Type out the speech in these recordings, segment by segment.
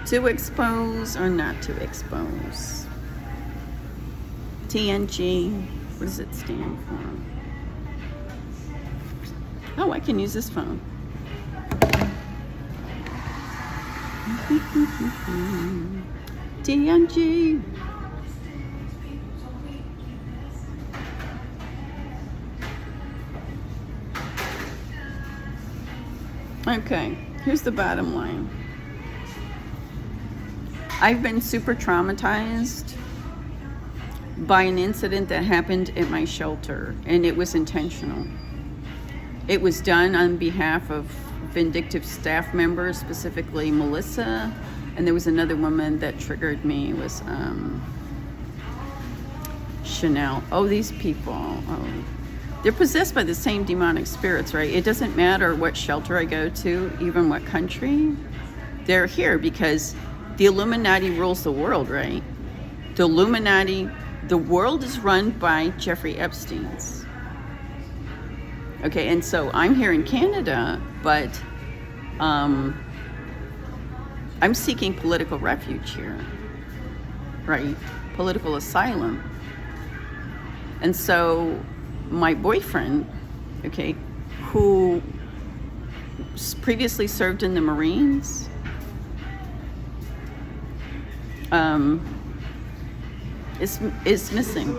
To expose or not to expose? TNG, what does it stand for? Oh, I can use this phone. TNG. Okay, here's the bottom line. I've been super traumatized by an incident that happened at my shelter, and it was intentional. It was done on behalf of vindictive staff members, specifically Melissa, and there was another woman that triggered me. It was Chanel. Oh, these people. Oh, they're possessed by the same demonic spirits, right? It doesn't matter what shelter I go to, even what country. They're here because the Illuminati rules the world, right? The Illuminati, the world is run by Jeffrey Epstein's. Okay, and so I'm here in Canada, but I'm seeking political refuge here, right? Political asylum. And so my boyfriend, okay, who previously served in the Marines, is missing.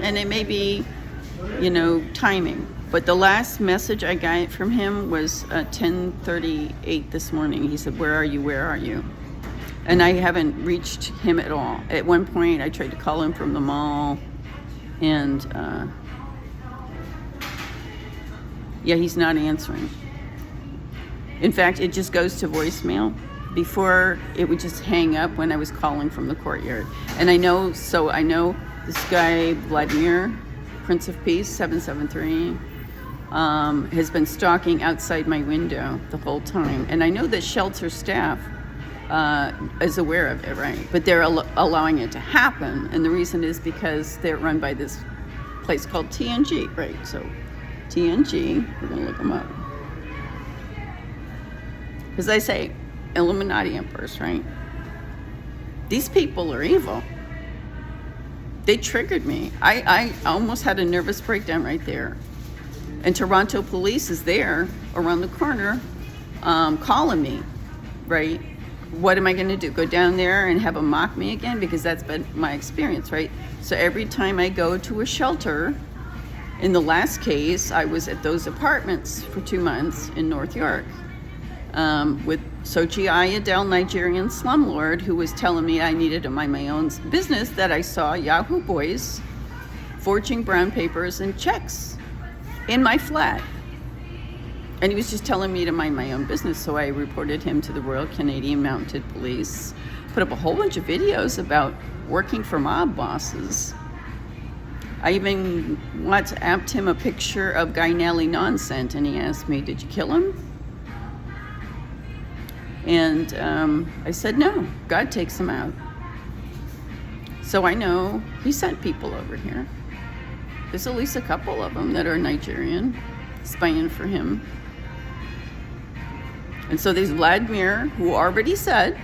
And it may be, timing. But the last message I got from him was 10:38 this morning. He said, "Where are you? Where are you?" And I haven't reached him at all. At one point, I tried to call him from the mall, and he's not answering. In fact, it just goes to voicemail. Before, it would just hang up when I was calling from the courtyard. And I know this guy, Vladimir, Prince of Peace, 773, has been stalking outside my window the whole time. And I know that shelter staff is aware of it, right? But they're allowing it to happen. And the reason is because they're run by this place called TNG, right? So TNG, we're going to look them up. Because I say, Illuminati emperors, right? These people are evil. They triggered me. I almost had a nervous breakdown right there. And Toronto police is there around the corner calling me, right? What am I going to do? Go down there and have them mock me again? Because that's been my experience, right? So every time I go to a shelter, in the last case, I was at those apartments for 2 months in North York with Sochi Ayodele, Nigerian slumlord, who was telling me I needed to mind my own business, that I saw Yahoo boys forging brown papers and checks in my flat. And he was just telling me to mind my own business, so I reported him to the Royal Canadian Mounted Police, put up a whole bunch of videos about working for mob bosses. I even WhatsApped him a picture of Guy Nally Nonsent, and he asked me, "Did you kill him?" And I said, "No, God takes him out." So I know he sent people over here. There's at least a couple of them that are Nigerian, spying for him. And so there's Vladimir, who already said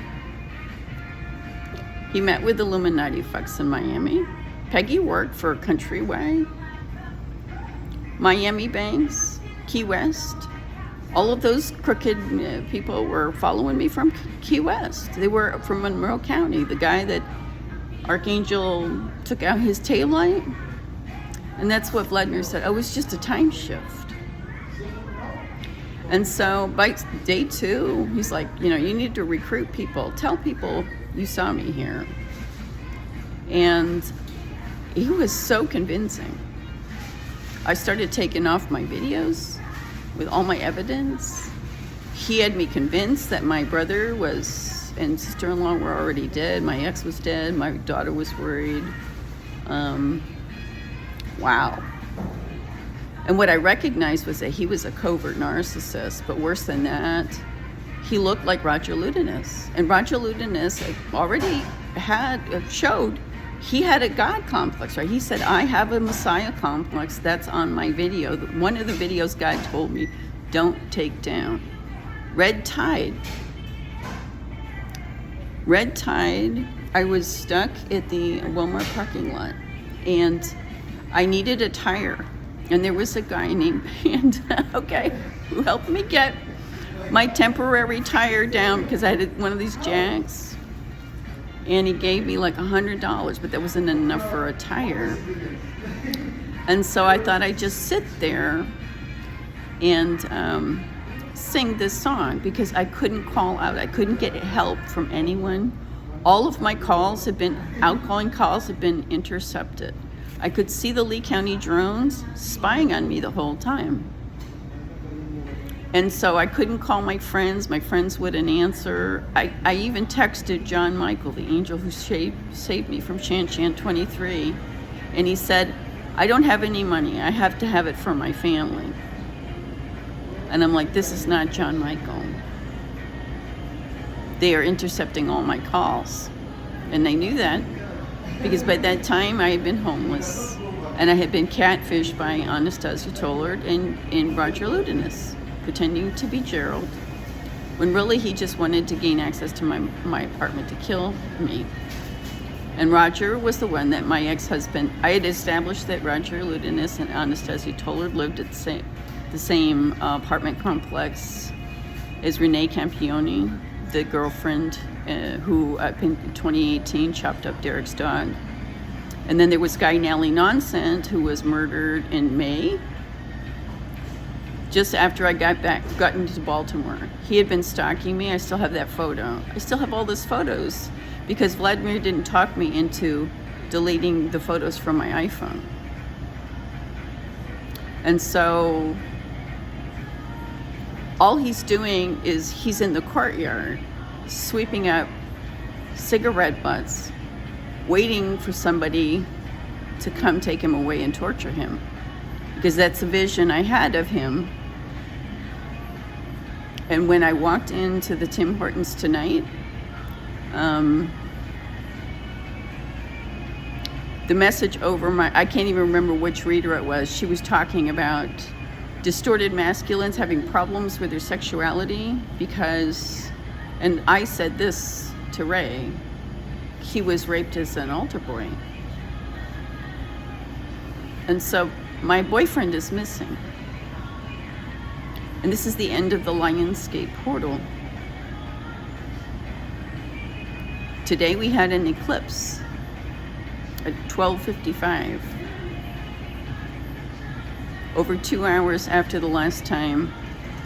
he met with Illuminati fucks in Miami. Peggy worked for Countryway, Miami Banks, Key West. All of those crooked people were following me from Key West. They were from Monroe County. The guy that Archangel took out his taillight. And that's what Vladimir said. Oh, it's just a time shift. And so by day 2, he's like, you need to recruit people. Tell people you saw me here. And he was so convincing. I started taking off my videos with all my evidence. He had me convinced that my brother and sister-in-law were already dead. My ex was dead. My daughter was worried. Wow. And what I recognized was that he was a covert narcissist, but worse than that, he looked like Roger Ludinus. And Roger Ludinus already showed he had a God complex, right? He said, "I have a Messiah complex." That's on my video. One of the videos God told me, don't take down. Red Tide. Red tide, I was stuck at the Walmart parking lot, and I needed a tire. And there was a guy named who helped me get my temporary tire down because I had one of these jacks. And he gave me like $100, but that wasn't enough for a tire. And so I thought I'd just sit there and sing this song because I couldn't call out. I couldn't get help from anyone. All of my outgoing calls had been intercepted. I could see the Lee County drones spying on me the whole time. And so I couldn't call my friends. My friends wouldn't answer. I even texted John Michael, the angel who saved me from Shan Shan 23. And he said, I don't have any money. I have to have it for my family. And I'm like, this is not John Michael. They are intercepting all my calls. And they knew that because by that time I had been homeless and I had been catfished by Anastasia Tollard and Roger Ludenis, pretending to be Gerald, when really he just wanted to gain access to my apartment to kill me. And Roger was the one that my ex-husband, I had established that Roger Ludenis and Anastasia Tollard lived at the same apartment complex as Renee Campione, the girlfriend who in 2018 chopped up Derek's dog. And then there was Guy Nally Nonsent, who was murdered in May, just after I got into Baltimore. He had been stalking me. I still have that photo. I still have all those photos because Vladimir didn't talk me into deleting the photos from my iPhone. And so all he's doing is he's in the courtyard sweeping up cigarette butts, waiting for somebody to come take him away and torture him. Because that's the vision I had of him. And when I walked into the Tim Hortons tonight, the message over I can't even remember which reader it was, she was talking about distorted masculines having problems with their sexuality because, and I said this to Ray, he was raped as an altar boy. And so my boyfriend is missing. And this is the end of the Lionsgate portal. Today we had an eclipse at 12:55. Over 2 hours after the last time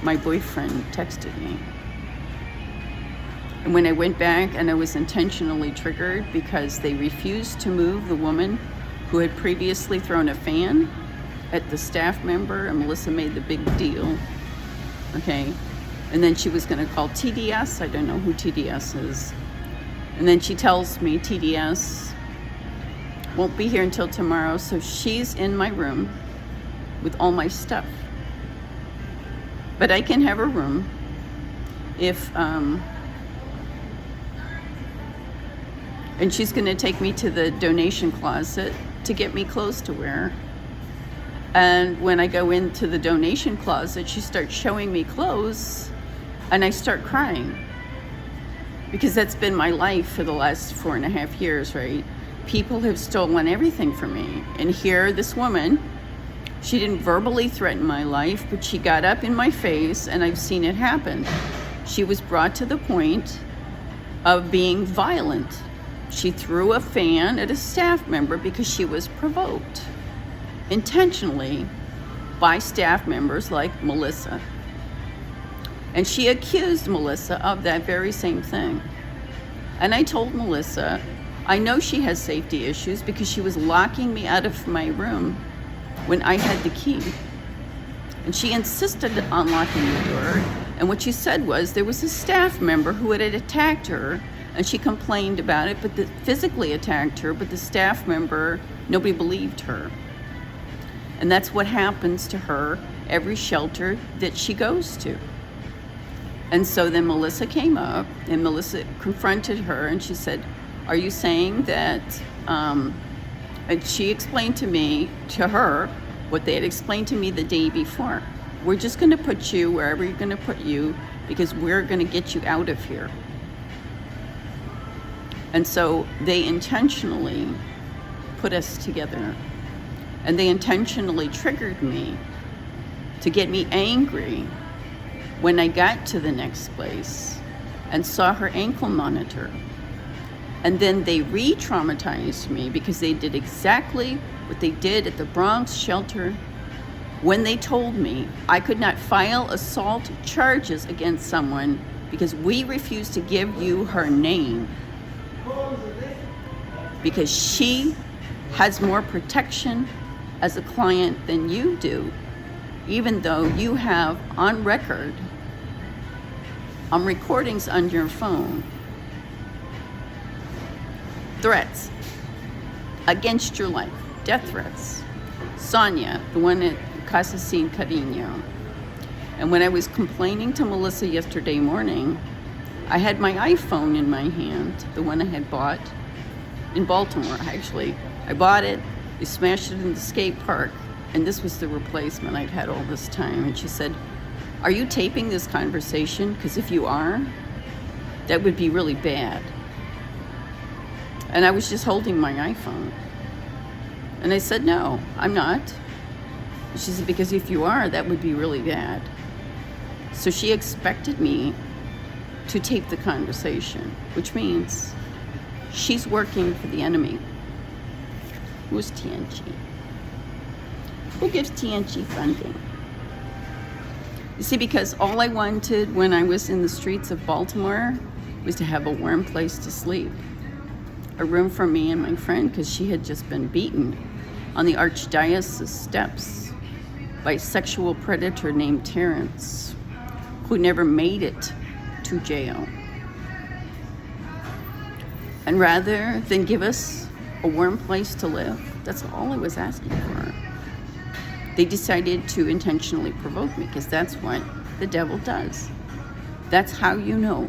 my boyfriend texted me. And when I went back, and I was intentionally triggered because they refused to move the woman who had previously thrown a fan at the staff member, and Melissa made the big deal. Okay. And then she was going to call TDS. I don't know who TDS is. And then she tells me TDS won't be here until tomorrow. So she's in my room with all my stuff. But I can have a room if, and she's going to take me to the donation closet to get me clothes to wear. And when I go into the donation closet, she starts showing me clothes, and I start crying. Because that's been my life for the last 4.5 years, right? People have stolen everything from me. And here, this woman, she didn't verbally threaten my life, but she got up in my face, and I've seen it happen. She was brought to the point of being violent. She threw a fan at a staff member because she was provoked intentionally by staff members like Melissa. And she accused Melissa of that very same thing. And I told Melissa, I know she has safety issues because she was locking me out of my room when I had the key. And she insisted on locking the door. And what she said was there was a staff member who had attacked her, and she complained about it, physically attacked her, but the staff member, nobody believed her. And that's what happens to her every shelter that she goes to. And so then Melissa came up, and Melissa confronted her, and she said, are you saying that, and she explained to her, what they had explained to me the day before. We're just going to put you wherever you're going to put you because we're going to get you out of here. And so they intentionally put us together. And they intentionally triggered me to get me angry when I got to the next place and saw her ankle monitor. And then they re-traumatized me because they did exactly what they did at the Bronx shelter when they told me I could not file assault charges against someone because we refused to give you her name because she has more protection as a client than you do, even though you have on record, on recordings on your phone, threats against your life, death threats. Sonia, the one at Casa Sin Cariño. And when I was complaining to Melissa yesterday morning, I had my iPhone in my hand, the one I had bought in Baltimore, actually. I bought it, they smashed it in the skate park, and this was the replacement I'd had all this time. And she said, "Are you taping this conversation? Because if you are, that would be really bad." And I was just holding my iPhone. And I said, "No, I'm not." She said, "Because if you are, that would be really bad." So she expected me to tape the conversation, which means she's working for the enemy. Who's TNG? Who gives TNG funding? You see, because all I wanted when I was in the streets of Baltimore was to have a warm place to sleep. A room for me and my friend, because she had just been beaten on the archdiocese steps by a sexual predator named Terrence, who never made it to jail. And rather than give us a warm place to live, that's all I was asking for. They decided to intentionally provoke me, because that's what the devil does. That's how you know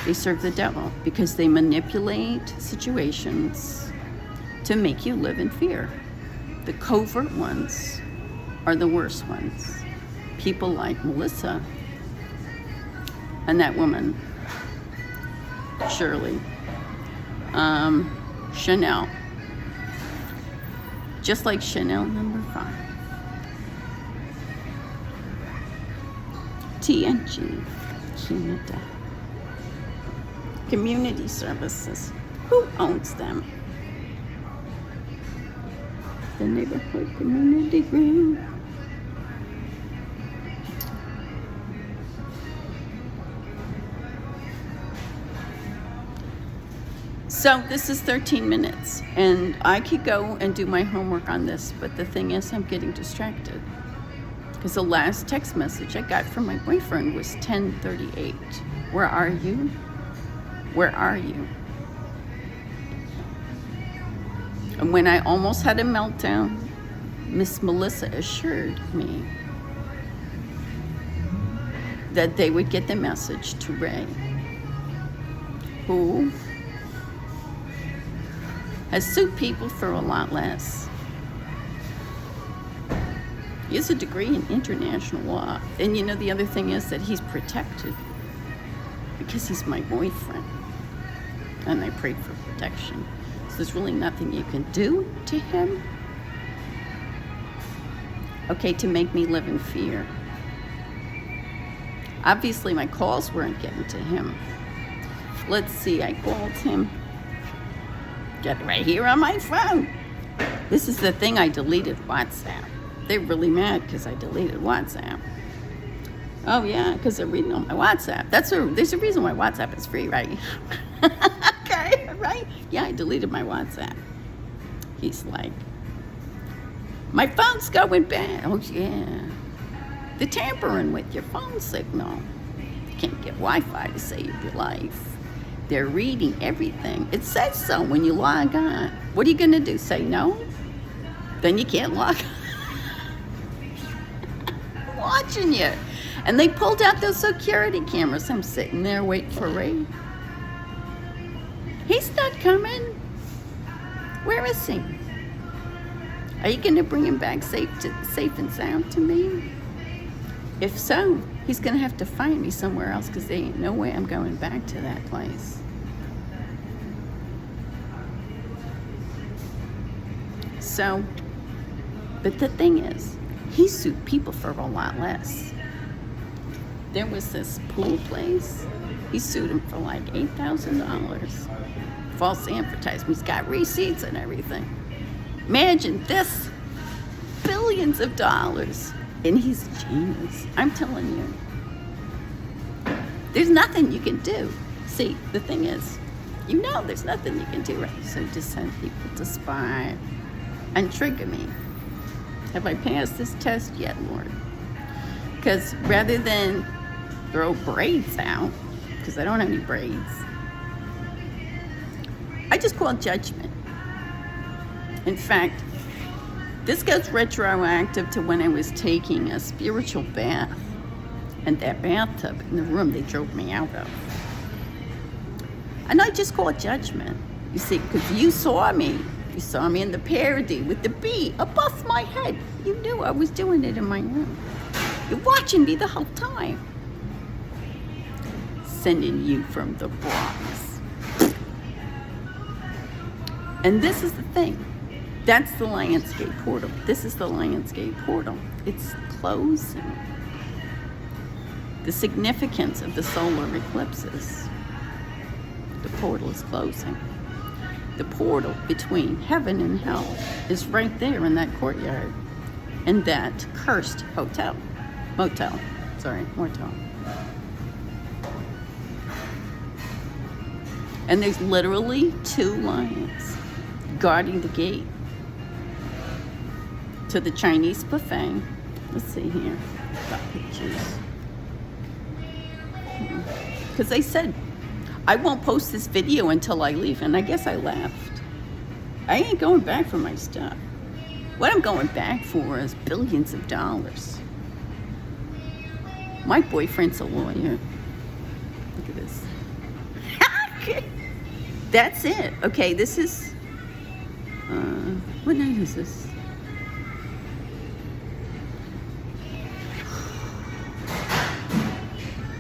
they serve the devil, because they manipulate situations to make you live in fear. The covert ones are the worst ones. People like Melissa and that woman, Shirley, Chanel, just like Chanel number 5. TNG Canada. Community services. Who owns them? The neighborhood community group. So this is 13 minutes, and I could go and do my homework on this, but the thing is, I'm getting distracted. Because the last text message I got from my boyfriend was 10:38. Where are you? Where are you? And when I almost had a meltdown, Miss Melissa assured me that they would get the message to Ray, who has sued people for a lot less. He has a degree in international law. And you know, the other thing is that he's protected because he's my boyfriend. And I prayed for protection. So there's really nothing you can do to him, okay, to make me live in fear. Obviously, my calls weren't getting to him. Let's see, I called him. Get right here on my phone. This is the thing, I deleted WhatsApp. They're really mad because I deleted WhatsApp. Oh yeah, because they're reading on my WhatsApp. There's a reason why WhatsApp is free, right? Okay, right? Yeah, I deleted my WhatsApp. He's like, my phone's going bad. Oh yeah. They're tampering with your phone signal. You can't get Wi-Fi to save your life. They're reading everything. It says so when you log on. What are you gonna do, say no? Then you can't log on. Watching you. And they pulled out those security cameras. I'm sitting there waiting for Ray. He's not coming. Where is he? Are you gonna bring him back safe and sound to me? If so, he's gonna have to find me somewhere else, because there ain't no way I'm going back to that place. So, but the thing is, he sued people for a lot less. There was this pool place. He sued him for like $8,000. False advertisement. He's got receipts and everything. Imagine this. Billions of dollars. And he's a genius. I'm telling you. There's nothing you can do. See, the thing is, you know there's nothing you can do, right? So just send people to spy and trigger me. Have I passed this test yet, Lord? Because rather than throw braids out, because I don't have any braids, I just call judgment. In fact, this goes retroactive to when I was taking a spiritual bath, and that bathtub in the room they drove me out of. And I just call it judgment. You see, because you saw me. You saw me in the parody with the bee above my head. You knew I was doing it in my room. You're watching me the whole time. Sending you from the Bronx. And this is the thing. That's the Lionsgate portal. This is the Lionsgate portal. It's closing. The significance of the solar eclipses. The portal is closing. The portal between heaven and hell is right there in that courtyard. In that cursed motel. And there's literally 2 lions guarding the gate to the Chinese buffet. Let's see here. Got pictures. Because they said, I won't post this video until I leave. And I guess I left. I ain't going back for my stuff. What I'm going back for is billions of dollars. My boyfriend's a lawyer. Look at this. That's it. Okay, this is... what night is this?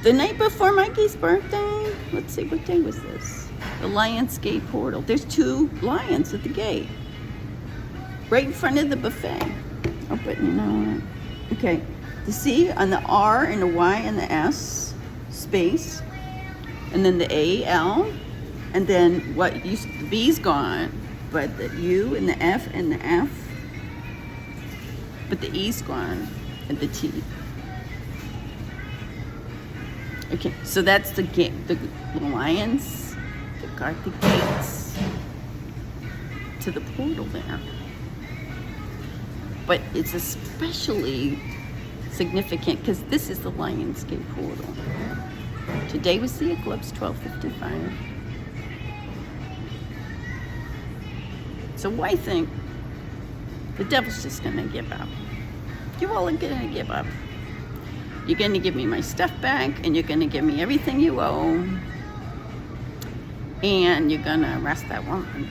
The night before Mikey's birthday. Let's see, what day was this? The Lionsgate portal. There's 2 lions at the gate. Right in front of the buffet. Oh, but you know what? Okay. The C on the R and the Y and the S space. And then the A, L. And then what used to, the B's gone. But the U and the F and the F. But the E's gone. And the T. Okay, so that's the gate. The lions that guard the gates to the portal there. But it's especially significant because this is the Lionsgate portal. Today was the eclipse, 12:55. So I think the devil's just gonna give up. You all are gonna give up. You're gonna give me my stuff back, and you're gonna give me everything you owe, and you're gonna arrest that woman,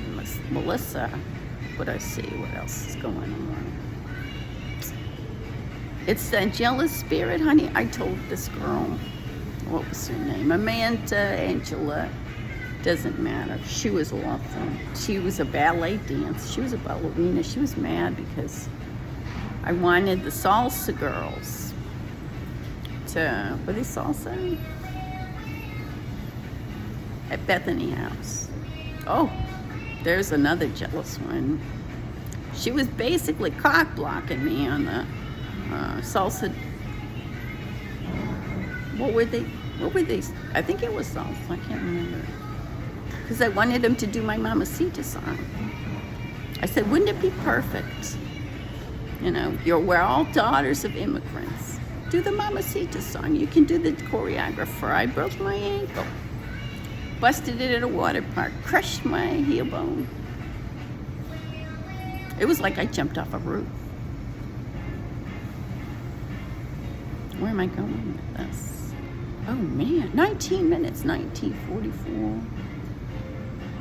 Melissa. But I see what else is going on. It's that jealous spirit, honey. I told this girl, what was her name? Amanda, Angela, doesn't matter. She was awful. She was a ballet dancer. She was a ballerina. She was mad because I wanted the salsa girls to, were they salsa? At Bethany House. Oh, there's another jealous one. She was basically cock blocking me on the salsa. What were they? I think it was salsa. I can't remember. Because I wanted them to do my Mamacita song. I said, wouldn't it be perfect? You know, we're all daughters of immigrants. Do the Mamacita song. You can do the choreographer. I broke my ankle. Busted it at a water park. Crushed my heel bone. It was like I jumped off a roof. Where am I going with this? Oh man, 19 minutes, 1944.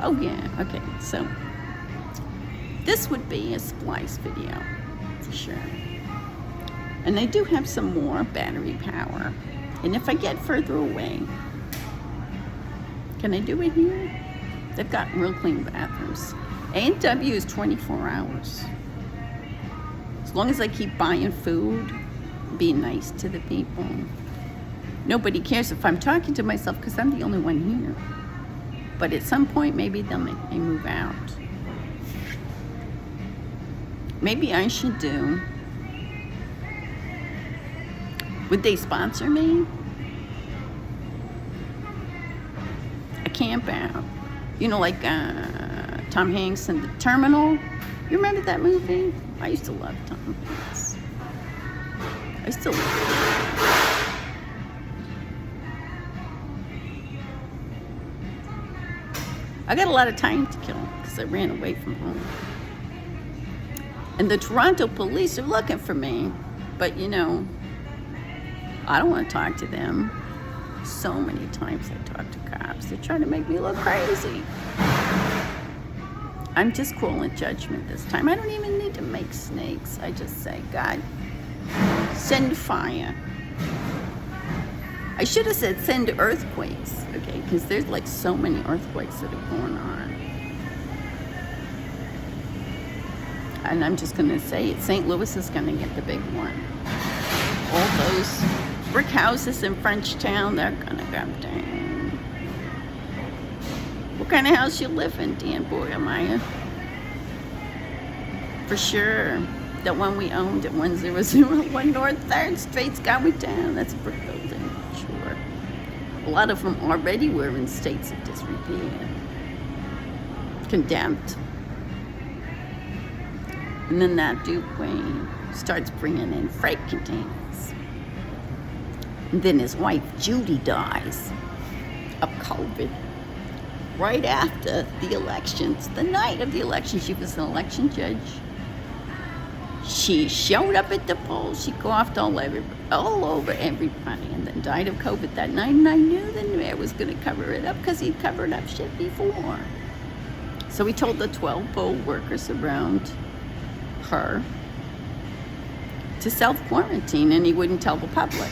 Oh yeah, okay, so this would be a splice video, for sure. And they do have some more battery power. And if I get further away, can I do it here? They've got real clean bathrooms. A&W is 24 hours. As long as I keep buying food, being nice to the people. Nobody cares if I'm talking to myself because I'm the only one here. But at some point, maybe they'll make me move out. Maybe I should do. Would they sponsor me? A camp out. You know, like Tom Hanks in The Terminal. You remember that movie? I used to love Tom Hanks. I still love him. I got a lot of time to kill because I ran away from home. And the Toronto police are looking for me. But, you know, I don't want to talk to them. So many times I talk to cops. They're trying to make me look crazy. I'm just cruel in judgment this time. I don't even need to make snakes. I just say, God, send fire. I should have said send earthquakes, okay? Because there's like so many earthquakes that are going on. And I'm just going to say it. St. Louis is going to get the big one. All those brick houses in Frenchtown, they're going to go down. What kind of house you live in, Dan Boyamaya? For sure. That one we owned at 1001 North 3rd Street's going down. That's a brick building, sure. A lot of them already were in states of disrepair. Condemned. And then that Duke Wayne starts bringing in freight containers. And then his wife, Judy, dies of COVID. Right after the elections, the night of the election, she was an election judge. She showed up at the polls. She coughed all over everybody and then died of COVID that night. And I knew the mayor was going to cover it up because he'd covered up shit before. So he told the 12 poll workers around her to self-quarantine, and he wouldn't tell the public.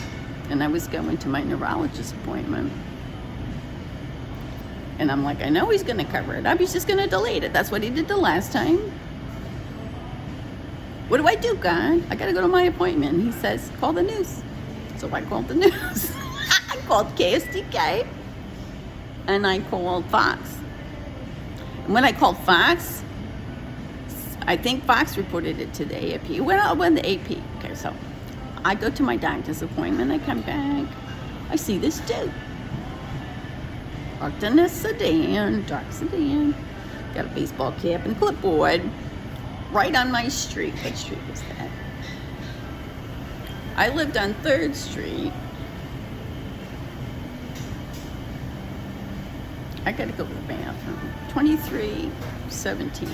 And I was going to my neurologist appointment. And I'm like, I know he's going to cover it up. He's just going to delete it. That's what he did the last time. What do I do, God? I got to go to my appointment. He says, call the news. So I called the news. I called KSDK. And I called Fox. And when I called Fox, I think Fox reported it to the AP. Well, when the AP. Okay, so I go to my doctor's appointment. I come back. I see this dude. Parked in a sedan, dark sedan. Got a baseball cap and clipboard. Right on my street. What street was that? I lived on 3rd Street. I gotta go to the bathroom. 2317.